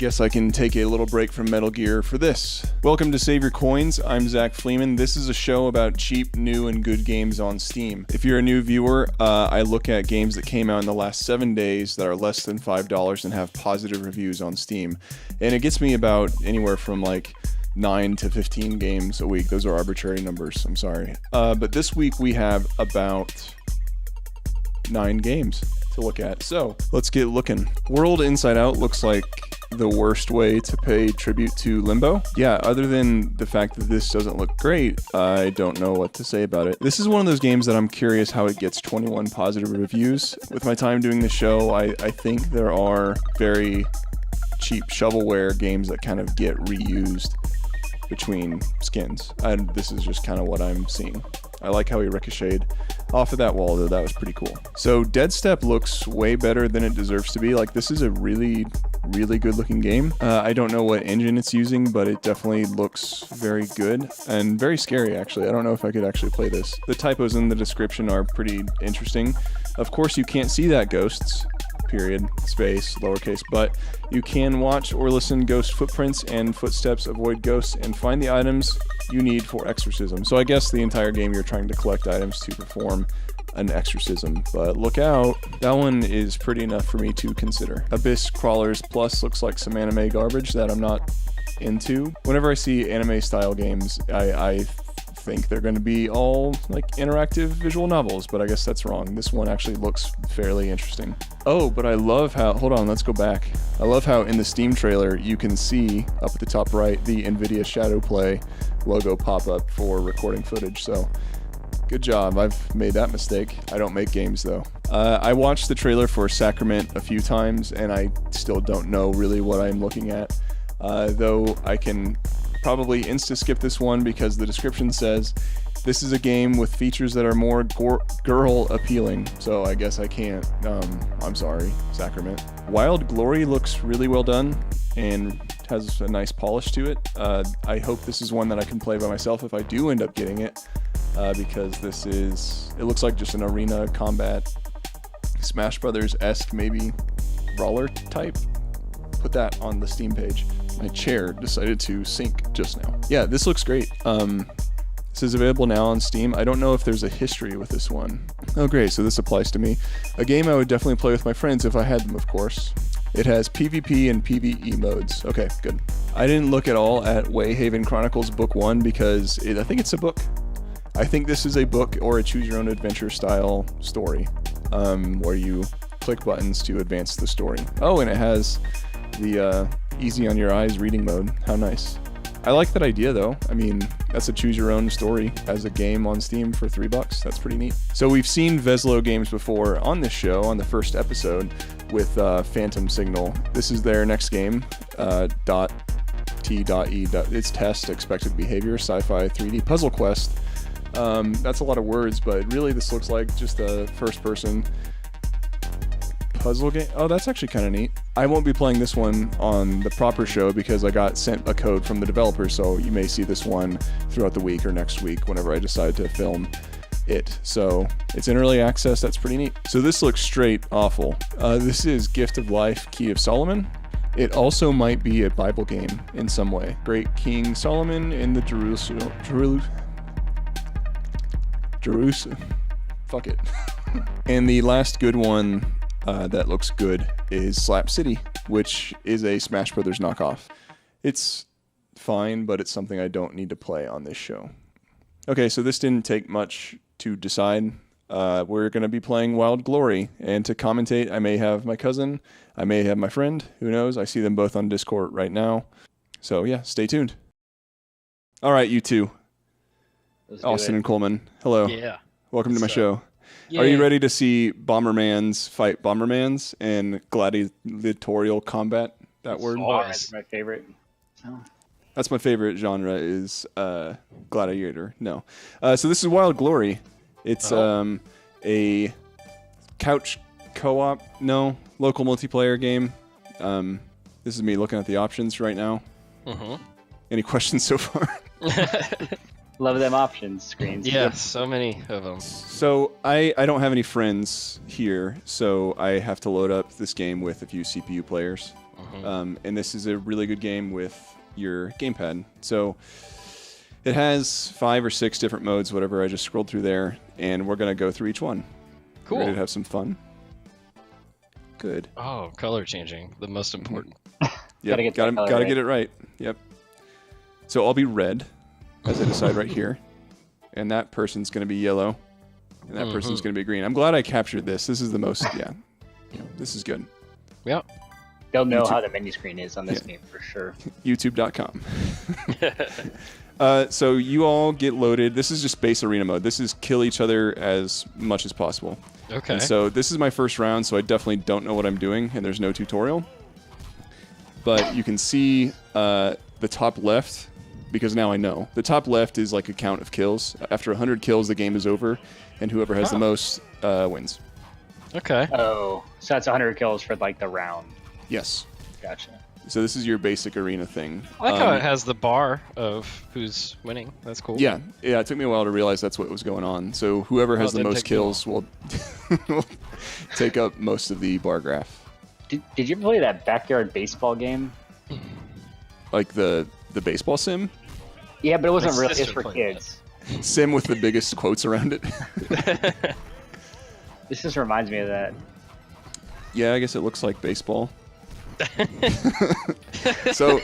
guess I can take a little break from Metal Gear for this. Welcome to Save Your Coins. I'm Zach Fleeman. This is a show about cheap, new, and good games on Steam. If you're a new viewer, I look at games that came out in the last 7 days that are less than $5 and have positive reviews on Steam. And it gets me about anywhere from like 9 to 15 games a week. Those are arbitrary numbers, I'm sorry. But this week we have about 9 games to look at. So let's get looking. World Inside Out looks like the worst way to pay tribute to Limbo. Yeah, other than the fact that this doesn't look great, I don't know what to say about it. This is one of those games that I'm curious how it gets 21 positive reviews. With my time doing the show, I think there are very cheap shovelware games that kind of get reused between skins. And this is just kind of what I'm seeing. I like how he ricocheted off of that wall, though. That was pretty cool. So Dead Step looks way better than it deserves to be. Like, this is a really good looking game. I don't know what engine it's using, but it definitely looks very good and very scary, actually. I don't know if I could actually play this. The typos in the description are pretty interesting. Of course, you can't see that, ghosts. Period, space, lowercase, but you can watch or listen ghost footprints and footsteps, avoid ghosts, and find the items you need for exorcism. So I guess the entire game you're trying to collect items to perform an exorcism, but look out. That one is pretty enough for me to consider. Abyss Crawlers Plus looks like some anime garbage that I'm not into. Whenever I see anime style games, I think they're going to be all like interactive visual novels, but I guess that's wrong. This one actually looks fairly interesting. Oh, but I love how, hold on, let's go back. I love how in the Steam trailer you can see up at the top right the NVIDIA Shadowplay logo pop up for recording footage. So good job. I've made that mistake. I don't make games though. I watched the trailer for Sacrament a few times and I still don't know really what I'm looking at, though I can probably insta-skip this one because the description says this is a game with features that are more girl appealing, so I guess I can't. I'm sorry, Sacrament. Wild Glory looks really well done and has a nice polish to it. I hope this is one that I can play by myself if I do end up getting it, because it looks like just an arena combat, Smash Brothers-esque maybe, brawler type. Put that on the Steam page. My chair decided to sink just now. Yeah, this looks great. This is available now on Steam. I don't know if there's a history with this one. Oh great, so this applies to me. A game I would definitely play with my friends if I had them, of course. It has PvP and PvE modes. Okay, good. I didn't look at all at Wayhaven Chronicles Book 1 because I think it's a book. I think this is a book or a choose-your-own-adventure style story, where you click buttons to advance the story. Oh, and it has the easy on your eyes reading mode. How nice. I like that idea though. I mean, that's a choose your own story as a game on Steam for $3. That's pretty neat. So we've seen Veslo games before on this show, on the first episode with Phantom Signal. This is their next game, .t.e. It's test, expected behavior, sci-fi 3D puzzle quest. That's a lot of words, but really this looks like just a first person puzzle game. Oh, that's actually kind of neat. I won't be playing this one on the proper show because I got sent a code from the developer, so you may see this one throughout the week or next week whenever I decide to film it. So it's in early access. That's pretty neat. So this looks straight awful. This is Gift of Life, Key of Solomon. It also might be a Bible game in some way. Great King Solomon in the Jerusalem. Fuck it. And the last good one that looks good is Slap City, which is a Smash Brothers knockoff. It's fine, but it's something I don't need to play on this show. Okay, so this didn't take much to decide. We're going to be playing Wild Glory, and to commentate, I may have my cousin, I may have my friend, who knows? I see them both on Discord right now. So yeah, stay tuned. All right, you two. Austin and Coleman, hello. Yeah. Welcome to my show. Yay. Are you ready to see Bombermans fight Bombermans in gladiatorial combat? That word? That's my favorite. Oh. That's my favorite genre is gladiator. No. So this is Wild Glory. It's a couch co-op, local multiplayer game. This is me looking at the options right now. Any questions so far? Love them options screens. Yeah, so many of them. So I don't have any friends here, so I have to load up this game with a few CPU players. And this is a really good game with your gamepad. So it has 5 or 6 different modes, whatever. I just scrolled through there, and we're going to go through each one. Cool. Ready to have some fun? Good. Oh, color changing, the most important. Yep, gotta get it right. Yep. So I'll be red, as I decide right here. And that person's going to be yellow. And that person's going to be green. I'm glad I captured this. This is the most, this is good. Yep. They'll know how the menu screen is on this game for sure. YouTube.com. So you all get loaded. This is just base arena mode. This is kill each other as much as possible. Okay. And so this is my first round, so I definitely don't know what I'm doing, and there's no tutorial. But you can see the top left, because now I know. The top left is like a count of kills. After 100 kills, the game is over, and whoever has the most wins. Okay. Oh, so that's 100 kills for like the round. Yes. Gotcha. So this is your basic arena thing. I like how it has the bar of who's winning. That's cool. Yeah. It took me a while to realize that's what was going on. So whoever has the most kills will take up most of the bar graph. Did you ever play that backyard baseball game? Like the baseball sim? Yeah, but it wasn't My really. It's sister for played kids. Sim with the biggest quotes around it. This just reminds me of that. Yeah, I guess it looks like baseball. So,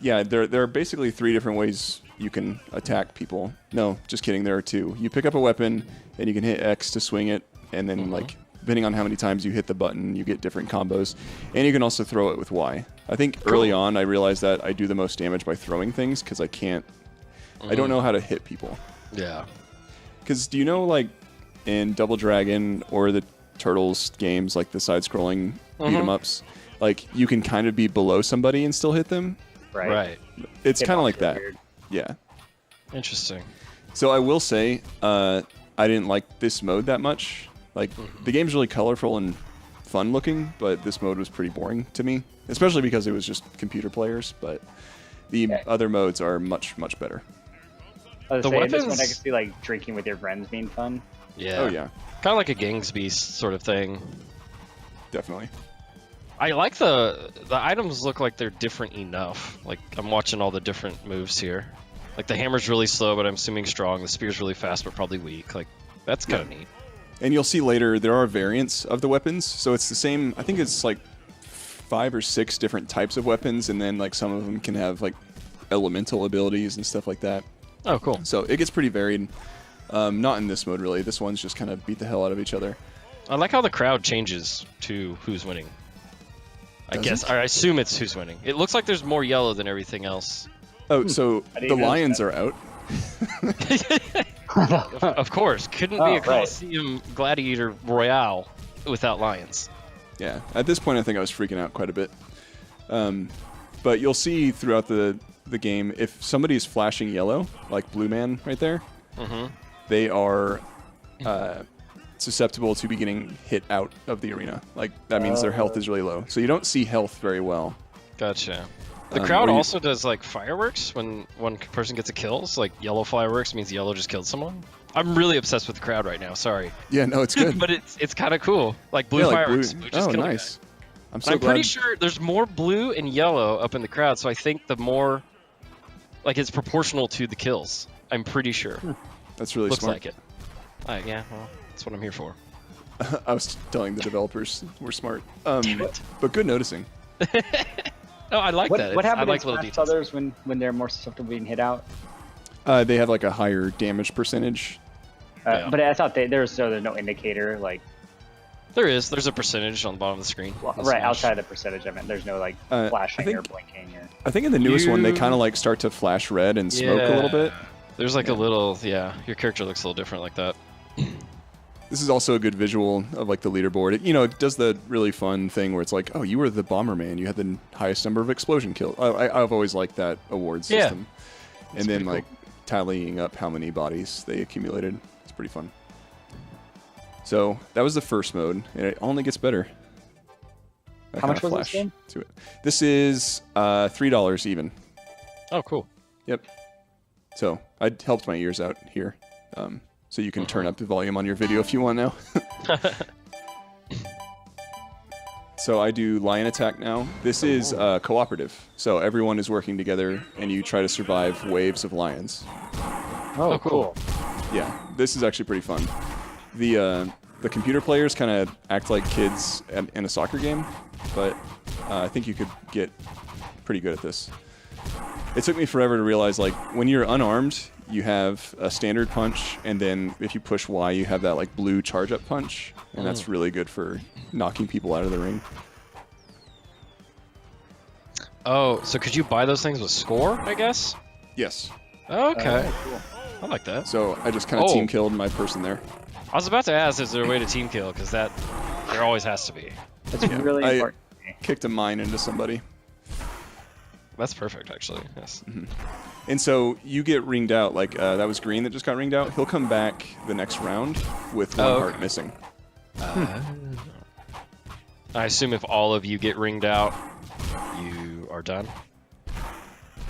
yeah, there are basically 3 different ways you can attack people. No, just kidding. There are 2. You pick up a weapon, and you can hit X to swing it, and then like depending on how many times you hit the button, you get different combos. And you can also throw it with Y. I think early on, I realized that I do the most damage by throwing things because I can't. I don't know how to hit people. Yeah. Because do you know, like, in Double Dragon or the Turtles games, like the side-scrolling beat-em-ups, like, you can kind of be below somebody and still hit them? Right. It's kind of like that. Weird. Yeah. Interesting. So I will say, I didn't like this mode that much. Like, the game's really colorful and fun-looking, but this mode was pretty boring to me, especially because it was just computer players, but the other modes are much, much better. The weapons- this one I can see like drinking with your friends being fun. Yeah. Oh, yeah. Kind of like a Gangsby sort of thing. Definitely. I like the items look like they're different enough. Like I'm watching all the different moves here. Like the hammer's really slow, but I'm assuming strong. The spear's really fast, but probably weak. Like that's kind of neat. And you'll see later there are variants of the weapons, so it's the same. I think it's like 5 or 6 different types of weapons, and then like some of them can have like elemental abilities and stuff like that. Oh, cool. So it gets pretty varied. Not in this mode really. This one's just kind of beat the hell out of each other. I like how the crowd changes to who's winning. I assume it's who's winning. It looks like there's more yellow than everything else. Oh, so the lions are out. Of course, couldn't be a Coliseum Gladiator Royale without lions. Yeah, at this point I think I was freaking out quite a bit. But you'll see throughout the game, if somebody is flashing yellow, like Blue Man right there, they are susceptible to be getting hit out of the arena. Like, that means their health is really low. So you don't see health very well. Gotcha. The crowd also does, like, fireworks when one person gets a kill. So, like, yellow fireworks means yellow just killed someone. I'm really obsessed with the crowd right now, sorry. Yeah, no, it's good. But it's kind of cool. Like, blue fireworks. Blue just killed nice. I'm pretty sure there's more blue and yellow up in the crowd, so I think the more... Like, it's proportional to the kills. I'm pretty sure. That's really Looks smart. like it. Yeah, well, that's what I'm here for. I was telling the developers we're smart. Damn it. But good noticing. No, I like that. What happened I like in little Smash details. Brothers when they're more susceptible to being hit out? They have like a higher damage percentage. Yeah. But I thought there's no indicator, like There's a percentage on the bottom of the screen. right outside the percentage. I meant there's no like flashing think- or blinking. Or... I think in the newest one they kind of like start to flash red and smoke a little bit. There's like a little, your character looks a little different like that. This is also a good visual of like the leaderboard. It does the really fun thing where it's like, oh, you were the Bomberman. You had the highest number of explosion kills. I've always liked that award system. And then like tallying up how many bodies they accumulated. It's pretty fun. So that was the first mode, and it only gets better. How much was this game? To it. This is $3 even. Oh, cool. Yep. So I helped my ears out here. So you can turn up the volume on your video if you want now. So I do lion attack now. This is cooperative. So everyone is working together, and you try to survive waves of lions. Oh, cool. Yeah, this is actually pretty fun. The computer players kind of act like kids in a soccer game, but I think you could get pretty good at this. It took me forever to realize, like, when you're unarmed, you have a standard punch, and then if you push Y, you have that like blue charge-up punch, and that's really good for knocking people out of the ring. Oh, so could you buy those things with score, I guess? Yes. Okay. Cool. I like that. So I just kind of team killed my person there. I was about to ask, is there a way to team kill? Because there always has to be. That's really important. Kicked a mine into somebody. That's perfect, actually. Yes. And so you get ringed out, like that was Green that just got ringed out. He'll come back the next round with one heart missing. I assume if all of you get ringed out, you are done?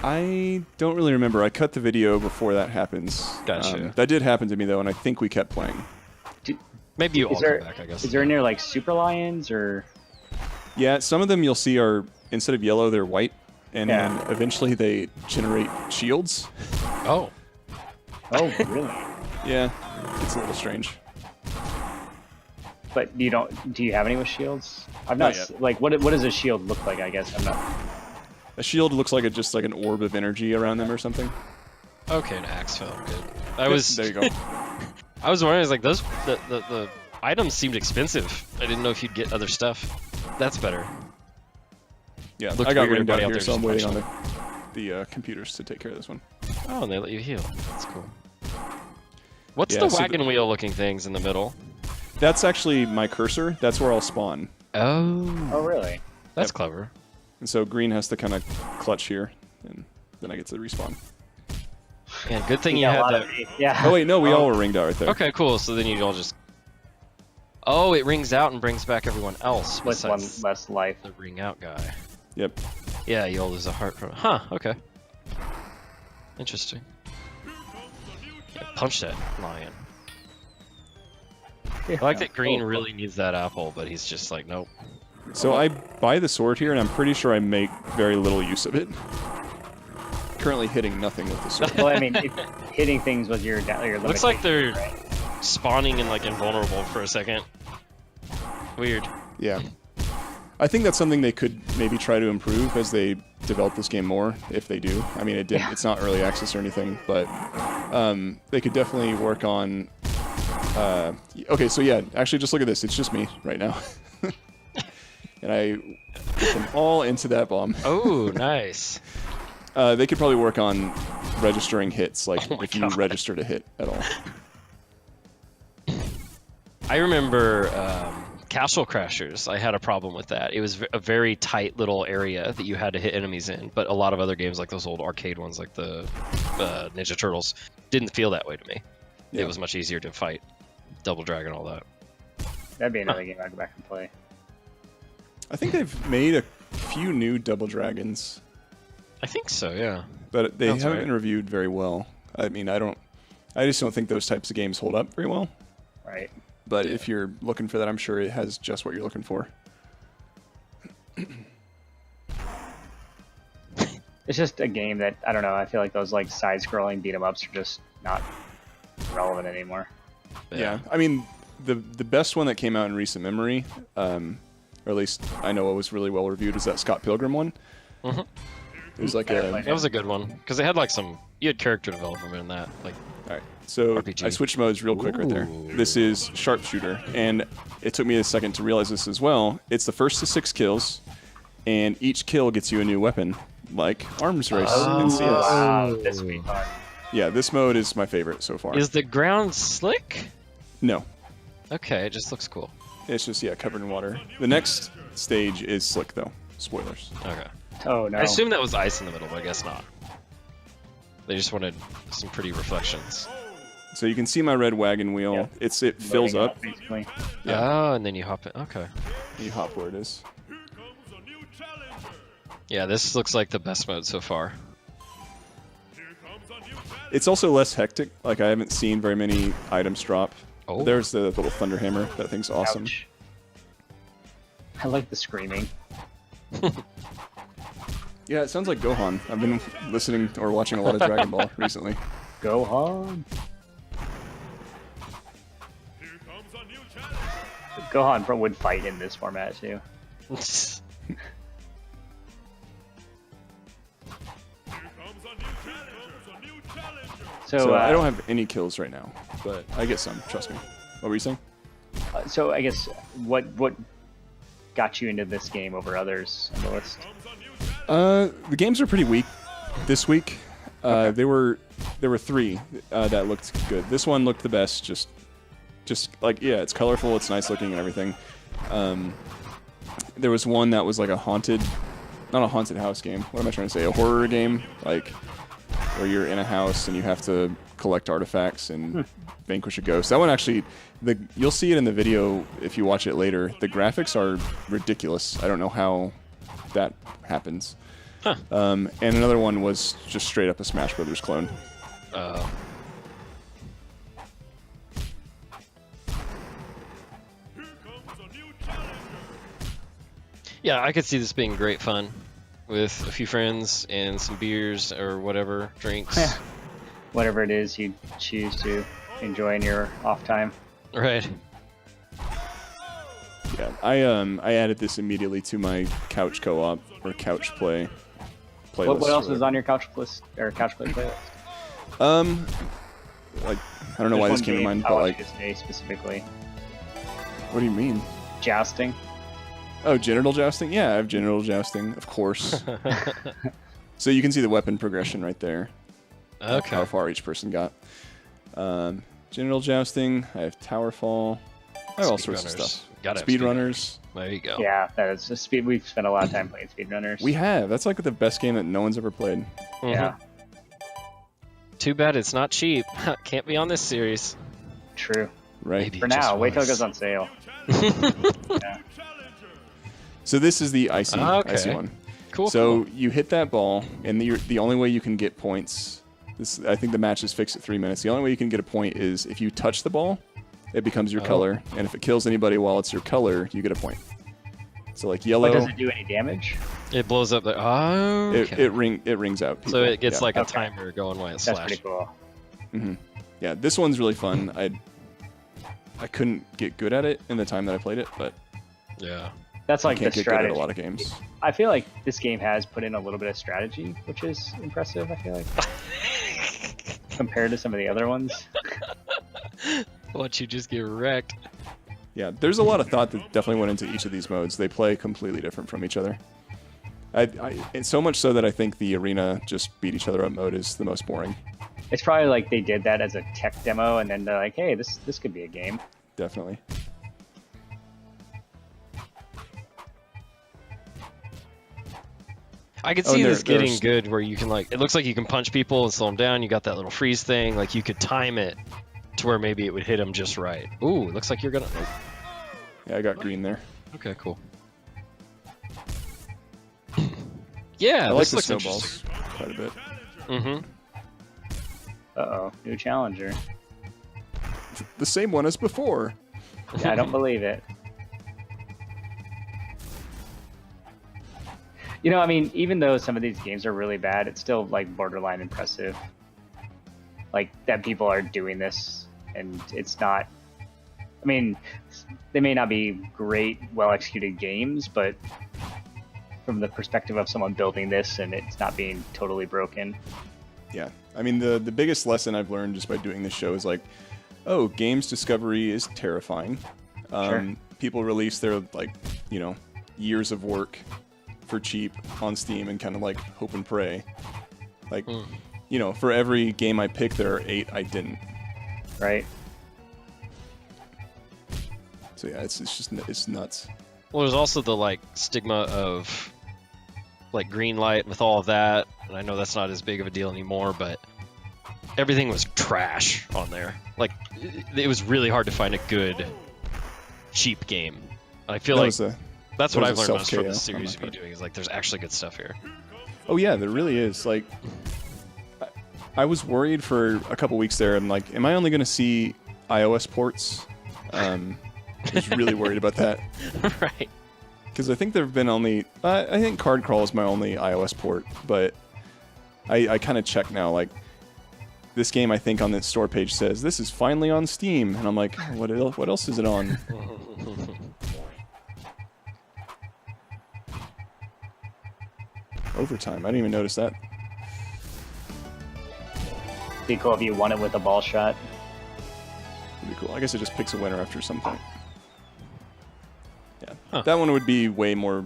I don't really remember. I cut the video before that happens. Gotcha. That did happen to me, though, and I think we kept playing. Maybe you all come back, I guess. Is there any like super lions or? Yeah, some of them you'll see are, instead of yellow, they're white. And then eventually they generate shields. Oh. Oh, really? Yeah, it's a little strange. But do you have any with shields? I've not like what does a shield look like, I guess? I'm not. A shield looks like just like an orb of energy around them or something. Okay, an axe felt good. There you go. I was wondering, like the items seemed expensive. I didn't know if you'd get other stuff. That's better. Yeah, Looked I got weird ringed out everybody out here, there so I'm just waiting on the computers to take care of this one. Oh, and they let you heal. That's cool. What's Yeah, the so wagon wheel looking things in the middle? That's actually my cursor. That's where I'll spawn. Oh. Oh, really? That's clever. And so Green has to kind of clutch here, and then I get to respawn. Man, good thing you had that. Yeah. Oh wait, no, we all were ringed out right there. Okay, cool. So then you all just. Oh, it rings out and brings back everyone else. With one less life. The ring out guy. Yep. Yeah, you all lose a heart from. Huh. Okay. Interesting. Yeah, punch that lion. Yeah. I like that Green really needs that apple, but he's just like, nope. So I buy the sword here, and I'm pretty sure I make very little use of it. Currently hitting nothing with the sword. Well, I mean, hitting things with your limitation. Looks like they're right? spawning and like invulnerable for a second. Weird. Yeah. I think that's something they could maybe try to improve as they develop this game more, if they do. I mean, it's not early access or anything, but they could definitely work on... okay, so yeah, actually just look at this. It's just me right now. And I put them all into that bomb. Oh, nice. They could probably work on registering hits, like if you God. registered a hit at all. I remember Castle Crashers. I had a problem with that. It was a very tight little area that you had to hit enemies in, but a lot of other games, like those old arcade ones, like the Ninja Turtles, didn't feel that way to me. Yeah. It was much easier to fight Double Dragon, all that. That'd be another game I'd go back and play. I think they've made a few new Double Dragons, I think so, yeah. but they That's haven't right. been reviewed very well. I mean, I just don't think those types of games hold up very well. Right. But if you're looking for that, I'm sure it has just what you're looking for. It's just a game that, I don't know, I feel like those like side-scrolling beat-em-ups are just not relevant anymore. Yeah. I mean, the best one that came out in recent memory, or at least I know it was really well reviewed, is that Scott Pilgrim one. Mm-hmm. It was like a... That was a good one, because it had like you had character development in that. Like, All right, so RPG. I switched modes real quick right there. This is Sharpshooter, and it took me a second to realize this as well. It's the first to 6 kills, and each kill gets you a new weapon, like Arms Race in CS. Wow, this would be fun. Yeah, this mode is my favorite so far. is the ground slick? No, Okay, it just looks cool. it's just, covered in water. The next stage is slick, though. Spoilers. Okay. Oh, no. I assume that was ice in the middle, but I guess not. They just wanted some pretty reflections. So you can see my red wagon wheel. Yeah. It fills Loading up. basically. Yeah. Oh, and then you hop in. Okay. You hop where it is. Yeah, this looks like the best mode so far. It's also less hectic. Like, I haven't seen very many items drop. Oh. There's the little thunder hammer. That thing's awesome. Ouch. I like the screaming. Yeah, it sounds like Gohan. I've been listening or watching a lot of Dragon Ball recently. Gohan. Gohan would fight in this format too. So I don't have any kills right now, but I get some. Trust me. What were you saying? So I guess what got you into this game over others on the list? The games are pretty weak this week. Okay. There were 3 that looked good. This one looked the best. Just like, yeah, it's colorful, it's nice looking and everything. There was one that was like not a haunted house game. What am I trying to say? A horror game, like where you're in a house and you have to collect artifacts and vanquish a ghost. That one actually, you'll see it in the video if you watch it later. The graphics are ridiculous. I don't know how that happens. Huh. And another one was just straight up a Smash Brothers clone. Yeah, I could see this being great fun with a few friends and some beers or whatever, drinks. Whatever it is you choose to enjoy in your off time. Right. Yeah, I added this immediately to my couch co-op or couch play playlist. What else is on your couch list or couch play playlist? Like, I don't know why this came to mind, but like, today specifically. what do you mean? Jousting. Oh, genital jousting? Yeah, I have genital jousting, of course. So you can see the weapon progression right there. Okay. How far each person got. Genital jousting. I have tower fall. I have all sorts of stuff. Speedrunners. There you go. Yeah, that is just speed. We've spent a lot of time playing speedrunners. We have. That's like the best game that no one's ever played. Yeah. Too bad it's not cheap. Can't be on this series. True. Right. Maybe For it now, just wait till it was. goes on sale. Yeah. So this is the icy one. Cool. So you hit that ball, and the only way you can get points. I think the match is fixed at 3 minutes. The only way you can get a point is if you touch the ball, it becomes your color, and if it kills anybody while it's your color, you get a point. So like yellow. But does it do any damage? It blows up the. Oh. Okay. It rings out. People. So it gets like a Okay. timer going while it's That's slash. pretty cool. Mm-hmm. Yeah, this one's really fun. I couldn't get good at it in the time that I played it, but Yeah. That's I like can't the get good at strategy. a lot of games. I feel like this game has put in a little bit of strategy, which is impressive, I feel like. Compared to some of the other ones. Watch you just get wrecked. Yeah, there's a lot of thought that definitely went into each of these modes. They play completely different from each other. It's so much so that I think the arena just beat each other up mode is the most boring. It's probably like they did that as a tech demo, and then they're like, hey, this could be a game. Definitely. I could Oh, see and this there are getting good where you can like, it looks like you can punch people and slow them down. You got that little freeze thing. Like you could time it to where maybe it would hit them just right. Ooh, it looks like you're gonna. Oh. Yeah, I got green there. Okay, cool. Yeah, I like this the looks snowballs quite a bit. Mm-hmm. Uh-oh, new challenger. The same one as before. Yeah, I don't believe it. You know, I mean, even though some of these games are really bad, it's still like borderline impressive. Like that people are doing this, and it's not. I mean, they may not be great, well-executed games, but from the perspective of someone building this, and it's not being totally broken. Yeah, I mean the biggest lesson I've learned just by doing this show is like, oh, games discovery is terrifying. Sure. People release their years of work for cheap on Steam and kind of like hope and pray. Like, for every game I pick, there are 8 I didn't. Right? So yeah, it's nuts. Well, there's also the like stigma of like green light with all of that, and I know that's not as big of a deal anymore, but everything was trash on there. Like it was really hard to find a good cheap game. I feel like that's what I've learned most from this series of you doing is like there's actually good stuff here. Oh yeah, there really is. Like I was worried for a couple weeks there. I'm like, am I only going to see iOS ports? I was really worried about that. Right. Because I think there have been only... I think Card Crawl is my only iOS port, but I kind of check now, like, this game I think on the store page says, this is finally on Steam, and I'm like, what else is it on? Overtime, I didn't even notice that. Be cool if you won it with a ball shot. Pretty cool. I guess it just picks a winner after some point. Yeah, Huh. that one would be way more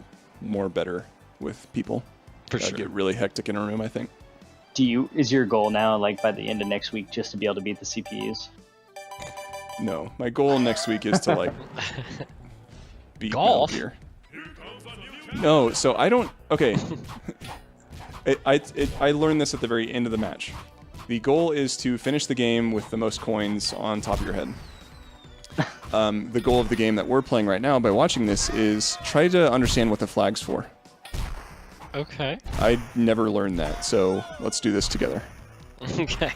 better with people. For That'd sure. get really hectic in a room, I think. Is your goal now, like by the end of next week, just to be able to beat the CPUs? No, my goal next week is to like beat Golf? Metal Gear. No, so I don't. Okay, I learned this at the very end of the match. The goal is to finish the game with the most coins on top of your head. The goal of the game that we're playing right now by watching this is try to understand what the flag's for. Okay. I never learned that, so let's do this together. Okay.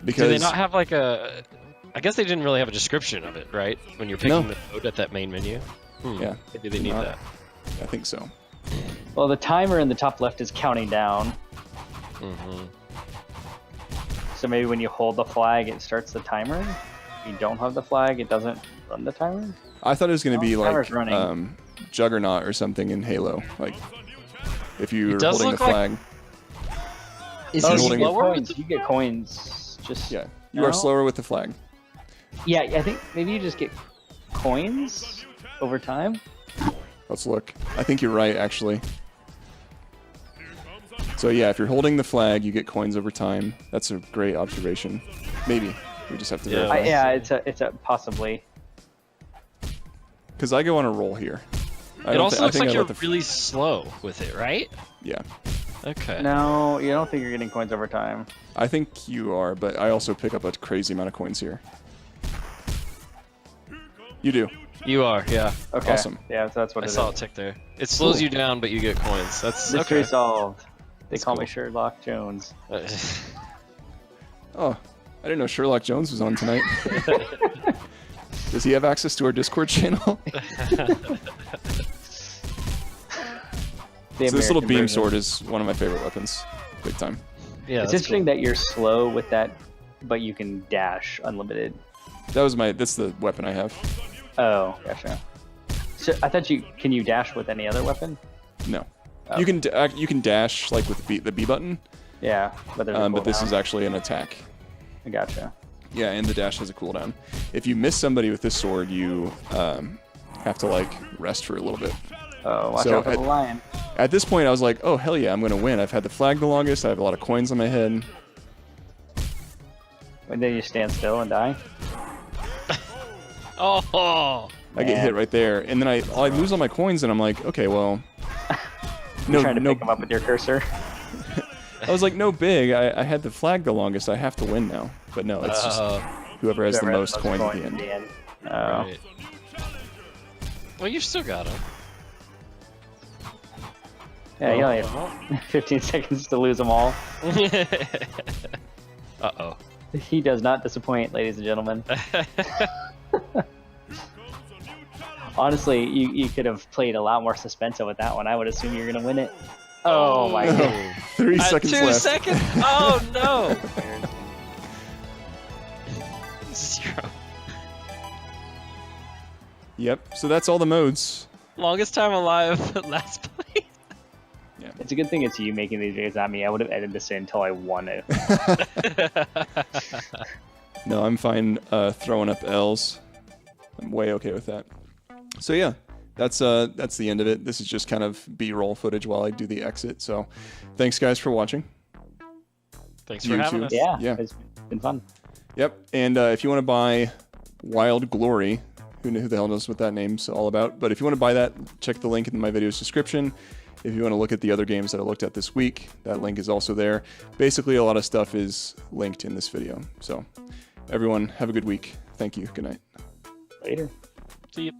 Because Do they not have like a... I guess they didn't really have a description of it, right? When you're picking No. the mode at that main menu? Yeah. Maybe they need Not- that. I think so. Well, the timer in the top left is counting down. Mm-hmm. So maybe when you hold the flag, it starts the timer. If you don't have the flag, it doesn't run the timer. I thought it was going to Oh, be timer's like running. Juggernaut or something in Halo. Like, if you were does holding the look like- flag, Is Oh, he you you get get slower? coins. You get coins. Just yeah, you are No? slower with the flag. Yeah, I think maybe you just get coins over time. Let's look. I think you're right, actually. So yeah, if you're holding the flag, you get coins over time. That's a great observation. Maybe. We just have to Yeah. verify. Yeah, it's a possibly. Because I go on a roll here. It also looks like I you're let the really slow with it, right? Yeah. Okay. No, you don't think you're getting coins over time. I think you are, but I also pick up a crazy amount of coins here. You do. You are, yeah. Okay. Awesome. Yeah, so that's what I it saw is. it tick there. It slows Cool. you down, but you get coins. That's Mystery okay. solved. They That's call cool. me Sherlock Jones. Oh, I didn't know Sherlock Jones was on tonight. Does he have access to our Discord channel? The So this little American beam version. sword is one of my favorite weapons. Big time. Yeah, It's that's interesting cool. that you're slow with that, but you can dash unlimited. That's the weapon I have. Oh, gotcha. So I thought can you dash with any other weapon? No. Oh. You can dash like with the B button, Yeah, but there's a but this cooldown. is actually an attack. I gotcha. Yeah, and the dash has a cooldown. If you miss somebody with this sword, you have to like rest for a little bit. Oh, watch So out for the lion. At this point, I was like, oh hell yeah, I'm gonna win. I've had the flag the longest. I have a lot of coins on my head. And then you stand still and die. Oh! I get Man. hit right there, and then I lose all my coins, and I'm like, okay, well, You're trying to pick them up with your cursor. I was like, no big. I had the flag the longest. I have to win now. But no, it's just whoever has the Whoever most coins at the end. Oh. Right. Well, you've still got him. Yeah, you only have 15 seconds to lose them all. Uh-oh. He does not disappoint, ladies and gentlemen. Honestly, you could have played a lot more suspense with that one. I would assume you're gonna win it. Oh my god. 3 seconds 2 left. seconds? Oh no! 0. Yep. So that's all the modes. Longest time alive, last place. It's a good thing it's you making these videos, not me. I would have edited this in until I won it. No, I'm fine throwing up L's. I'm way okay with that. So yeah, that's the end of it. This is just kind of B-roll footage while I do the exit. So thanks guys for watching. Thanks You for having too. us. Yeah, Yeah. it's been fun. Yep. And if you want to buy Wild Glory, who the hell knows what that name's all about? But if you want to buy that, check the link in my video's description. If you want to look at the other games that I looked at this week, that link is also there. Basically, a lot of stuff is linked in this video. So everyone, have a good week. Thank you. Good night. Later. See you.